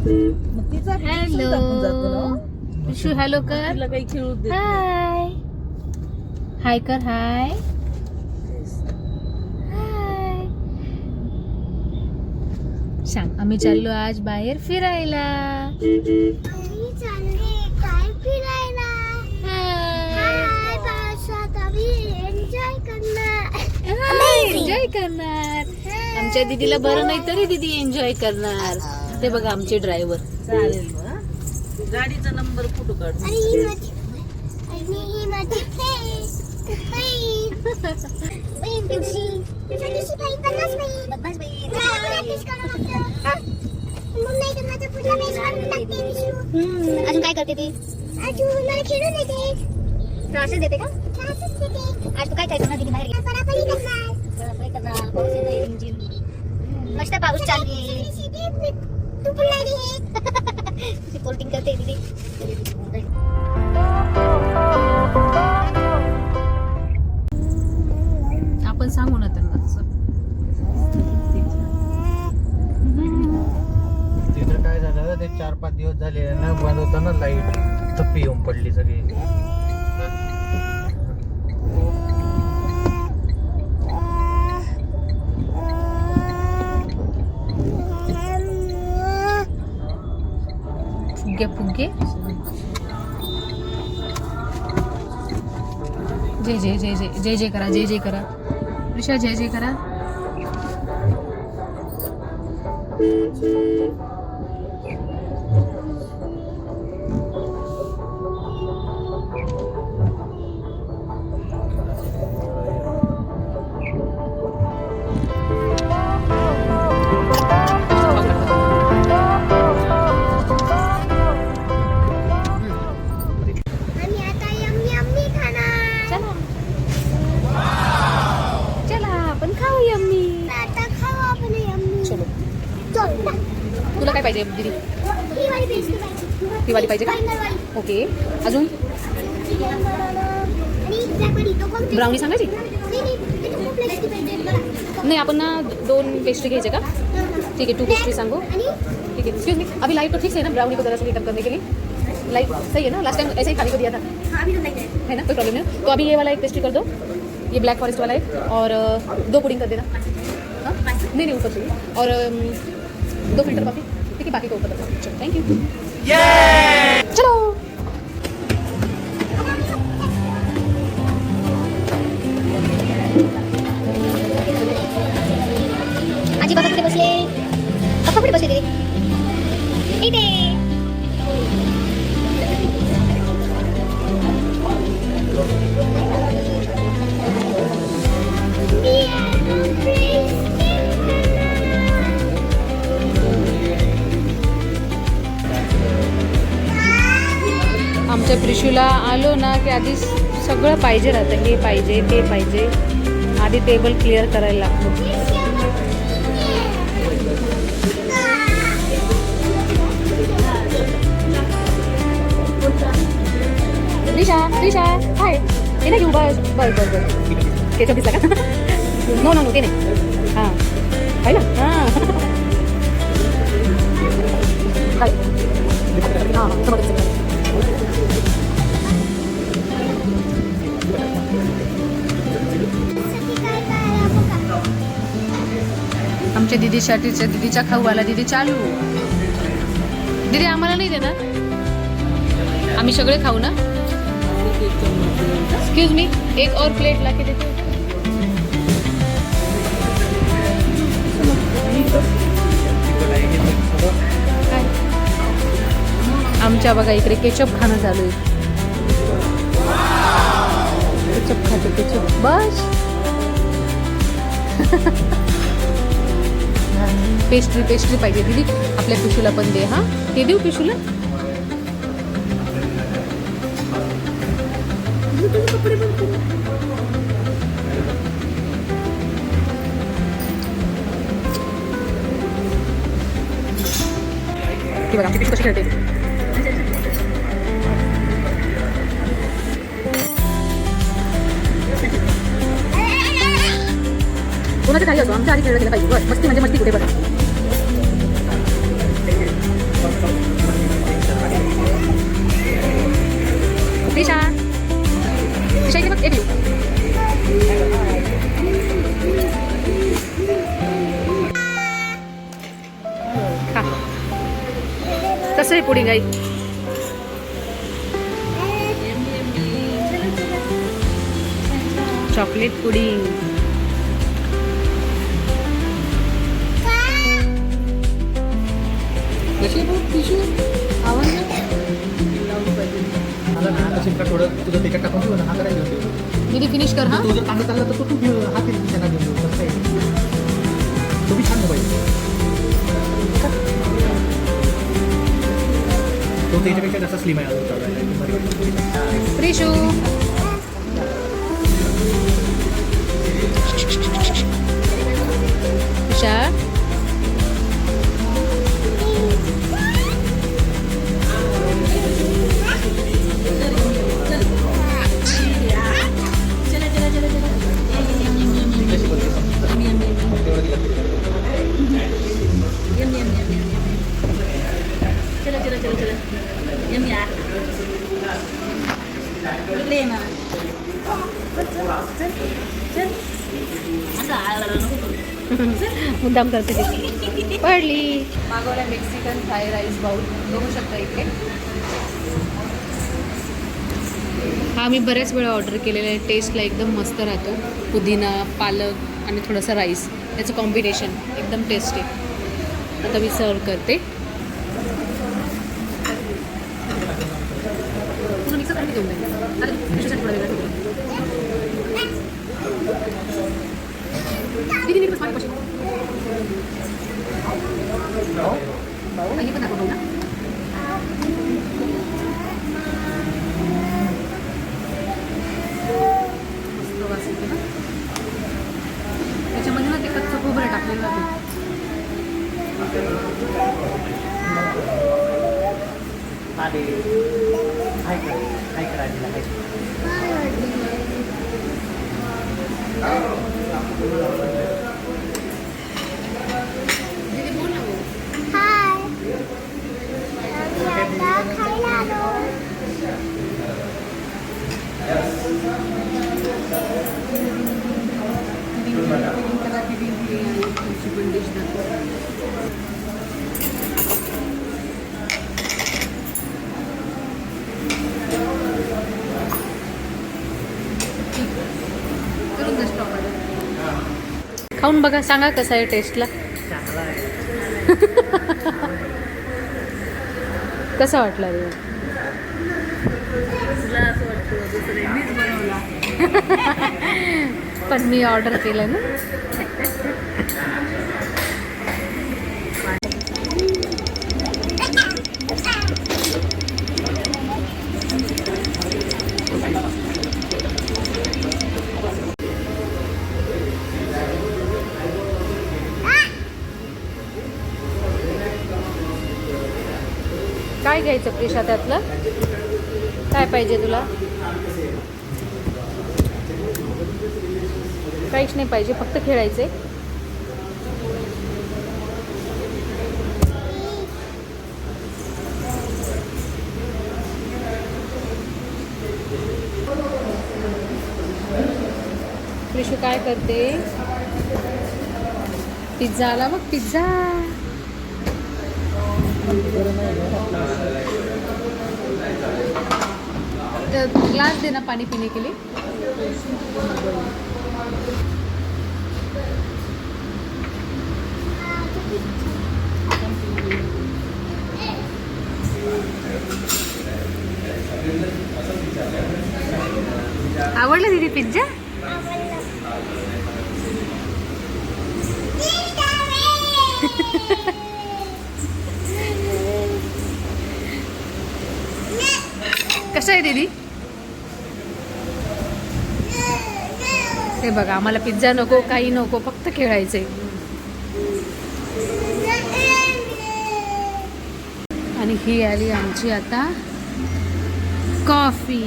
Hello पिशू, hello कर. तिला काही खेळू दे. हाय हाय कर. हाय हाय. सांग आम्ही चाललो आज बाहेर फिरायला. एन्जॉय करणार. आमच्या दीदीला बरं नाही तरी दीदी एन्जॉय करणार. ते बघा आमचे ड्रायव्हर. चालेल मग. गाडीचा नंबर फोटो काढ. अजून काय करते ती? अजून मला खेळून देते. क्लासेस देते का? क्लासेस देते. आज तू काय करणार दीदी बाहेर गेली? परापरी करणार. पाऊस येतोय रिमझिम. मस्त पाऊस चालू आहे. तू पण नाही रिपोर्टिंग करते दीदी. आपण सांगू ना त्यांना तसं. तिथं काय झालं ते 4-5 दिवस झाले ना बंद होतं ना लाईट. थप्पी येऊन पडली सगळी. फुगे फुगे. जय जय जय जय जय जय करा. जय जय करा. ऋषा जय जय करा. तुला काय पाहिजे दीदी? ती वाली पाहिजे का? ओके. अजून ब्राउनी सांगायची? नाही आपण ना 2 पेस्ट्री घ्यायचे का? ठीक है 2 पेस्ट्री सांगो. ठीक है. एक्सक्यूज मी अभी लाइट तो ठीक है ना? ब्राउनी को जरा सा हीट अप करने के लिए लाइट सही है ना? लास्ट टाइम ऐसे ही खाने को दिया था है ना? कोई प्रॉब्लम नहीं. तो अभी ये वाला एक पेस्ट्री कर दो. ये ब्लैक फॉरेस्ट वाला एक और 2 पुडिंग कर देना. हाँ नहीं ऊपर चाहिए. और 2 फिल्टर कॉफी. ठीक है बाकी को ऊपर रखो. चलो थैंक यू. चलो आजी बाबा कुठे बसले? पप्पा कुठे बसले ते? इथे. आमच्या प्रिशूला आलो ना की आधी सगळं पाहिजे राहतं. हे पाहिजे ते पाहिजे. आधी टेबल क्लिअर करायला लागतो. दिशा हाय. ते नाही घेऊ. बरं केचप दिसला का? नो नो नो ते नाही. हां पाहिलं. हां हां समोर. आमच्या दीदीसाठीच दीदीचा खाऊ आला. दीदी चालू. दीदी आम्हाला नाही देणार? आम्ही सगळे खाऊ ना? एक्सक्यूज मी एक और प्लेट ला के देते. आमच्या बघा इकडे केचप खाणं चालू आहे. केचप खाते केचप. बस पेस्ट्री पाहिजे दीदी. आपल्या पिशूला पण दे. हां ते देऊ पिशूला. ती बघा आमची पिशू कशी खेळते. कोणाचं काही असो आमच्या आधी खेळलं गेलं पाहिजे. बस मस्ती म्हणजे मस्ती कुठे बघा. कसं आहे पुडिंग आई? Chocolate pudding. मला ना आता शिमका थोडं तुझं तिखट टाकून ठेव ना, हा करायला घेऊन ठेव. दीदी फिनिश कर हा. तू जर कांदा चालला तर तू घेऊ, हा तिला त्यांना घेऊन ठेव. तसं आहे. तो बी छान मोबाईल. तो त्याच्यापेक्षा जास्त स्लिम आहे अजून चाललाय. प्रिशू हुशार. मुद्दाम करते ती. पडली. मागवल्या मेक्सिकन फ्राय राईस बाउल बघू शकता इथे. हा मी बऱ्याच वेळा ऑर्डर केलेला आहे. टेस्टला एकदम मस्त राहतो. पुदिना, पालक आणि थोडंसं राईस याचं कॉम्बिनेशन एकदम टेस्टी. आता मी सर्व करते. तुला मिक्सर करून घेऊन जाईल. अरे पिशूसाठी थोडा वेगळा ठेवला. दीदी नीट बस माझ्या पाशी. हे पण दाखव ना. मस्त वास येतो ना. त्याच्यामध्ये ना ते कच्चं खोबरं टाकलेलं राहतं. दीदी बोल ना. हाय, आम्ही आता खायला आलो. खाऊन बघा, सांगा कसं आहे टेस्टला. कसा वाटला रे? तुला असं वाटतं दुसरे मीच बनवला. पण मी ऑर्डर केलं ना. काय घ्यायचं प्रिशा त्यातलं? काय पाहिजे तुला? काहीच नाही पाहिजे, फक्त खेळायचे. प्रिशू काय करते? पिझ्झा आला बघ, पिझ्झा. ग्लास देना पानी पीने के लिए. आवडलं दीदी पिझ्झा? कसं आहे दीदी? हे बघा, आम्हाला पिझ्झा नको, काही नको, फक्त खेळायचंय. आणि ही आली आमची आता कॉफी.